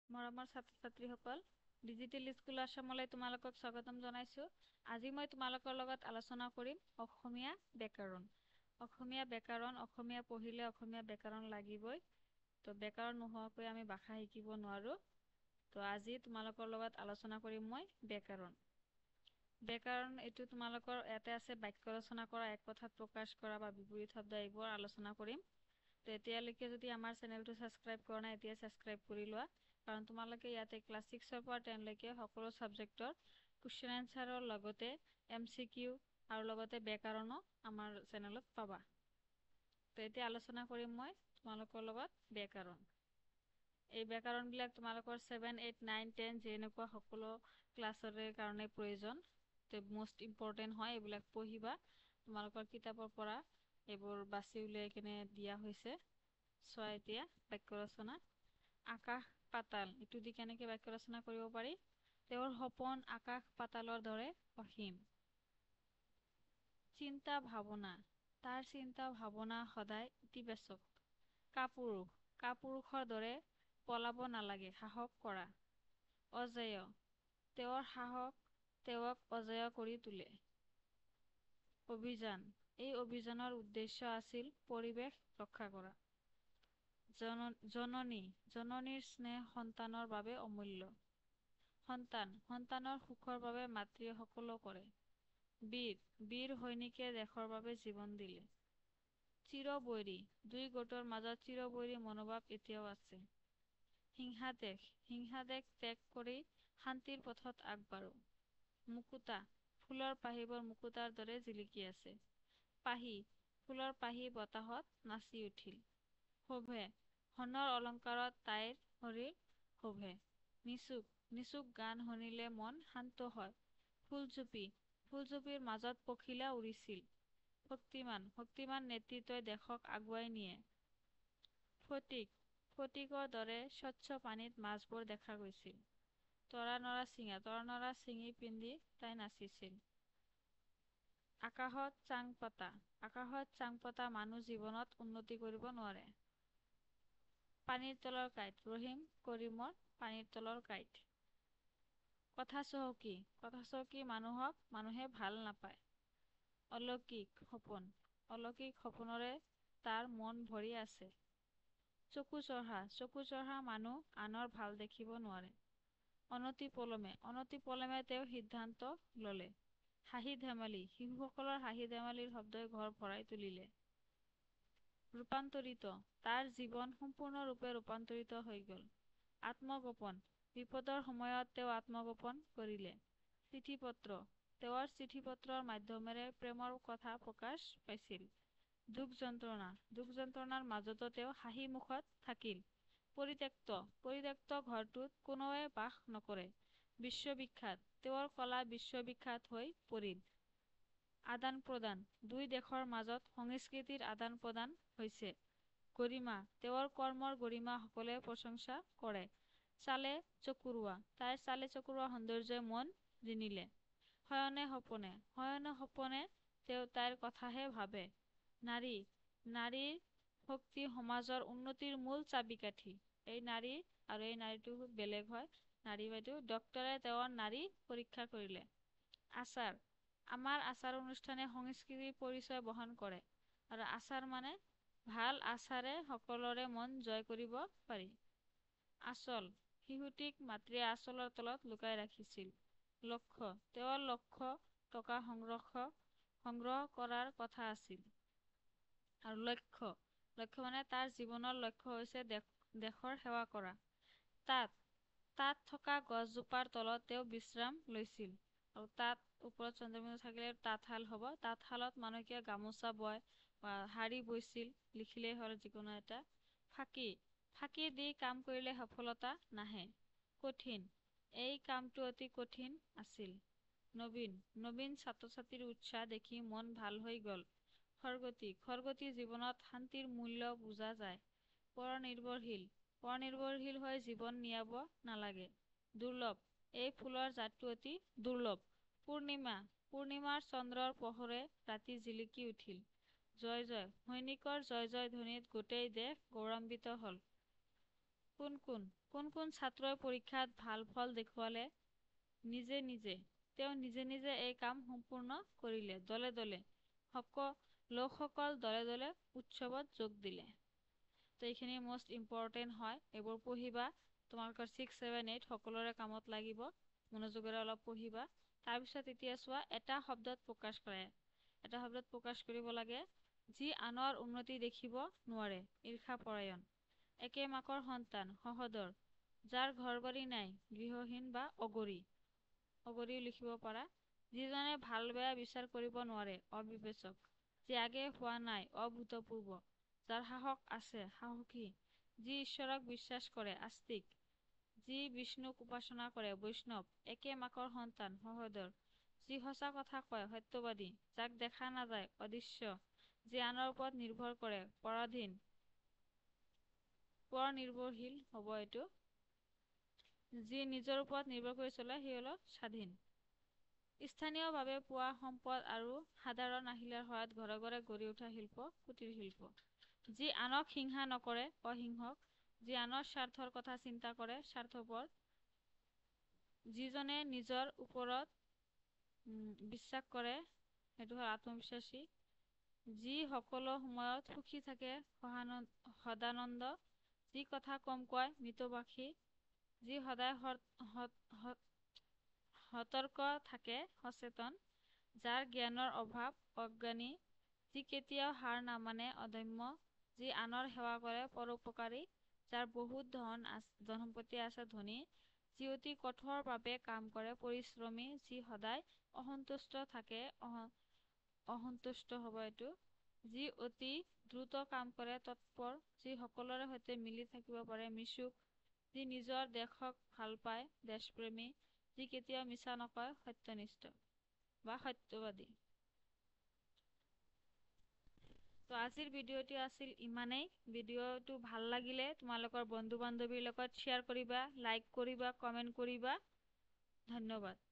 মৰমৰ ছাত্ৰ-ছাত্ৰীসকল, digital school আসামলৈ তোমালোকক স্বাগতম জনাইছো। আজি মই তোমালোকৰ লগত আলোচনা কৰিম অসমীয়া ব্যাকৰণ। অসমীয়া পঢ়িলে অসমীয়া ব্যাকৰণ লাগিবই। তো ব্যাকৰণ নোহোৱাকৈ আমি ভাষা শিকিব নোৱাৰো। তো আজি তোমালোকৰ লগত আলোচনা কৰিম মই ব্যাকৰণ। ব্যাকৰণ এইটো তোমালোকৰ ইয়াতে আছে বাক্য ৰচনা কৰা, এক কথাত প্ৰকাশ কৰা বা বিপৰীত শব্দ এইবোৰ আলোচনা কৰিম। তো এতিয়ালৈকে যদি আমাৰ চেনেলটো ছাবস্ক্ৰাইব কৰা নাই, এতিয়া ছাবস্ক্ৰাইব কৰি লোৱা। কাৰণ তোমালোকে ইয়াতে ক্লাছ 6ৰ পৰা 10 লৈকে সকলো সাবজেক্টৰ কুৱেশ্যন এনসাৰৰ লগতে MCQ আৰু লগতে ব্যাকৰণো আমাৰ চেনেলত পাবা। তো এতিয়া আলোচনা কৰিম মই তোমালোকৰ লগত ব্যাকৰণ। এই ব্যাকৰণবিলাক তোমালোকৰ 7, 8, 9, 10 যেনেকুৱা সকলো ক্লাছৰে কাৰণে প্ৰয়োজন। তো মোষ্ট ইম্পৰ্টেণ্ট হয়, এইবিলাক পঢ়িবা। তোমালোকৰ কিতাপৰ পৰা এইবোৰ বাছি উলিয়াই কিনে দিয়া হৈছে। চোৱা এতিয়া বাক্য ৰচনা। আকাশ পাতাল, এইটো দি কেনেকৈ বাক্য ৰচনা কৰিব পাৰি। তেওঁৰ সপোন আকাশ পাতালৰ দৰে অসীম। চিন্তা ভাৱনা, তাৰ চিন্তা ভাৱনা সদায় ইতিবাচক। কাপুৰুষৰ দৰে পলাব নালাগে, সাহস কৰা। অজেয়, তেওঁৰ সাহস তেওঁক অজেয় কৰি তোলে। অভিযান, এই অভিযানৰ উদ্দেশ্য আছিল পৰিৱেশ ৰক্ষা কৰা। জননীৰ স্নেহ সন্তানৰ বাবে অমূল্য। সন্তানৰ সুখৰ বাবে মাতৃয়ে সকলো কৰে। বীৰ সৈনিকে দেশৰ বাবে জীৱন দিলে। চিৰবৈৰী, দুই গোটৰ মাজত চিৰবৈৰী মনোভাৱ এতিয়াও আছে। হিংসাদেশ ত্যাগ কৰি শান্তিৰ পথত আগবাঢ়ো। মুকুতা, ফুলৰ পাহিবোৰ মুকুতাৰ দৰে জিলিকি আছে। পাহি, ফুলৰ পাহি বতাহত নাচি উঠিল। শোভে, সোণৰ অলংকাৰত তাইৰ শৰীৰ শোভে। নিচুক গান শুনিলে মন শান্ত হয়। ফুলজুপিৰ মাজত পখিলা উৰিছিল। শক্তিমান নেতৃত্বই দেশক আগুৱাই নিয়ে। ফটিকৰ দৰে স্বচ্ছ পানীত মাছবোৰ দেখা গৈছিল। তৰা নৰা চিঙি পিন্ধি তাই নাচিছিল। আকাশত চাং পতা মানুহ জীৱনত উন্নতি কৰিব নোৱাৰে। পানীৰ তলৰ কাঁইট, ৰহিম কৰিমৰ পানীৰ তলৰ কাঁইট। কথা চহকী মানুহে ভাল নাপায়। অলৌকিক সপোনৰে তাৰ মন ভৰি আছে। চকু চৰহা মানুহ আনৰ ভাল দেখিব নোৱাৰে। অনতি পলমে তেওঁ সিদ্ধান্ত ললে। হাঁহি ধেমালি, শিশুসকলৰ হাঁহি ধেমালিৰ শব্দই ঘৰ ভৰাই তুলিলে। ৰূপান্তৰিত, তাৰ জীৱন সম্পূৰ্ণৰূপে ৰূপান্তৰিত হৈ গল। আত্মগোপন, বিপদৰ সময়ত তেওঁ আত্মগোপন কৰিলে। তেওঁৰ চিঠিপত্ৰৰ মাধ্যমেৰে প্ৰেমৰ কথা প্ৰকাশ পাইছিল। দুখ যন্ত্ৰণাৰ মাজতো তেওঁ হাঁহি মুখত থাকিল। পৰিত্যক্ত ঘৰটোত কোনোৱে বাস নকৰে। বিশ্ববিখ্যাত, তেওঁৰ কলা বিশ্ববিখ্যাত হৈ পৰিল। আদান প্ৰদান, দুই দেশৰ মাজত সংস্কৃতিৰ আদান প্ৰদান হৈছে। গৰিমা, তেওঁৰ কৰ্মৰ গৰিমা সকলোৱে প্ৰশংসা কৰে। চালে চকুৰোৱা, তাইৰ চালে চকুৰোৱা সৌন্দৰ্যই মন জিনিলে। শয়নে সপোনে তেওঁ তাইৰ কথাহে ভাবে। নাৰীৰ শক্তি সমাজৰ উন্নতিৰ মূল চাবিকাঠি। এই নাৰীটো বেলেগ হয়। নাৰী বাইদেউ ডক্তৰে তেওঁৰ নাৰী পৰীক্ষা কৰিলে। আচাৰ, আমাৰ আচাৰ অনুষ্ঠানে সংস্কৃতিৰ পৰিচয় বহন কৰে। আৰু আচাৰ মানে ভাল আচাৰে সকলোৰে মন জয় কৰিব পাৰি। আঁচল, শিশুটিক মাতৃয়ে আঁচলৰ তলত লুকাই ৰাখিছিল। লক্ষ্য, তেওঁৰ লক্ষ্য টকা সংগ্ৰহ কৰাৰ কথা আছিল। আৰু লক্ষ্য মানে তাৰ জীৱনৰ লক্ষ্য হৈছে দেশৰ সেৱা কৰা। তাত থকা গছজোপাৰ তলত তেওঁ বিশ্ৰাম লৈছিল। আৰু তাত ওপৰত চন্দ্ৰবিন্দু থাকিলে তাঁতশাল হ'ব। তাঁতশালত মানুহে গামোচা বয় বা শাৰী বৈছিল, লিখিলেই হ'ল যিকোনো এটা। ফাঁকি দি কাম কৰিলে সফলতা নাহে। কঠিন, এই কামটো অতি কঠিন আছিল। নবীন ছাত্ৰ-ছাত্ৰীৰ উৎসাহ দেখি মন ভাল হৈ গল। খৰগতি জীৱনত শান্তিৰ মূল্য বুজা যায়। পৰনিৰ্ভৰশীল হৈ জীৱন নিয়াব নালাগে। দুৰ্লভ, এই ফুলৰ জাতটো অতি দুৰ্লভ। পূৰ্ণিমাৰ চন্দ্ৰৰ পোহৰে ৰাতি জিলিকি উঠিল। জয়, সৈনিকৰ জয় ধ্বনিত গোটেই দেশ গৌৰৱান্বিত হল। কোন কোন ছাত্ৰই পৰীক্ষাত ভাল ফল দেখুৱালে? নিজে নিজে তেওঁ নিজে নিজে এই কাম সম্পূৰ্ণ কৰিলে। দলে দলে লোকসকল দলে দলে উৎসৱত যোগ দিলে। তো এইখিনি মোষ্ট ইম্পৰ্টেণ্ট হয়, এইবোৰ পঢ়িবা। তোমালোকৰ 6, 7, 8 সকলোৰে কামত লাগিব। মনোযোগেৰে অলপ পঢ়িবা। তাৰপিছত এতিয়া চোৱা, এটা শব্দত প্ৰকাশ কৰে। এটা শব্দত প্ৰকাশ কৰিব লাগে, যি আনৰ উন্নতি দেখিব নোৱাৰে, ঈৰ্ষাপৰায়ণ। একে মাকৰ সন্তান, সহোদৰ, যাৰ ঘৰ বাৰী নাই, গৃহহীন বা অগৰীও লিখিব পাৰা। যিজনে ভাল বেয়া বিচাৰ কৰিব নোৱাৰে, অবিবেচক। যি আগে হোৱা নাই, অভূতপূৰ্ব। যাৰ সাহস আছে, সাহসী। যি ঈশ্বৰক বিশ্বাস কৰে, আস্তিক। যি বিষ্ণুক উপাসনা কৰে, বৈষ্ণৱ। একে মাকৰ সন্তান, সহোদৰ। যি সঁচা কথা কয়, সত্যবাদী। যাক দেখা নাযায়, অদৃশ্য। যি আনৰ ওপৰত নিৰ্ভৰ কৰে, পৰনিৰ্ভৰশীল হ'ব এইটো। যি নিজৰ ওপৰত নিৰ্ভৰ কৰি চলে, সেই হ'ল স্বাধীন। স্থানীয়ভাৱে পোৱা সম্পদ আৰু সাধাৰণ আহিলাৰ সহায়ত ঘৰে ঘৰে গঢ়ি উঠা শিল্প, কুটীৰ শিল্প। যি আনক হিংসা নকৰে, অহিংসক। যি আনৰ স্বাৰ্থৰ কথা চিন্তা কৰে, স্বাৰ্থপৰ। যিজনে নিজৰ ওপৰত বিশ্বাস কৰে, সেইটো হ'ল আত্মবিশ্বাসী। যি সকলো সময়ত সুখী থাকে, সদানন্দ। যি কথা কম কয়, মিতভাষী। যি সদায় সতৰ্ক থাকে, সচেতন। যাৰ জ্ঞানৰ অভাৱ, অজ্ঞানী। যি কেতিয়াও হাৰ নামানে, অদম্য। যি আনৰ সেৱা কৰে, পৰোপকাৰী। যাৰ বহুত ধন সম্পত্তি আছে, ধনী। যি অতি কঠোৰভাৱে কাম কৰে, পৰিশ্ৰমী। যি সদায় অসন্তুষ্ট থাকে, অসন্তুষ্ট হ'ব এইটো। যি অতি দ্ৰুত কাম কৰে, তৎপৰ। যি সকলোৰে সৈতে মিলি থাকিব পাৰে, মিশুক। যি নিজৰ দেশক ভাল পায়, দেশপ্ৰেমী। যি কেতিয়াও মিছা নকয়, সত্যনিষ্ঠ বা সত্যবাদী। তো আজিৰ ভিডিঅ'টো আছিল ইমানেই। ভিডিঅ'টো ভাল লাগিলে তোমালোকৰ বন্ধু বান্ধৱীৰ লগত শ্বেয়াৰ কৰিবা, লাইক কৰিবা, কমেণ্ট কৰিবা। ধন্যবাদ।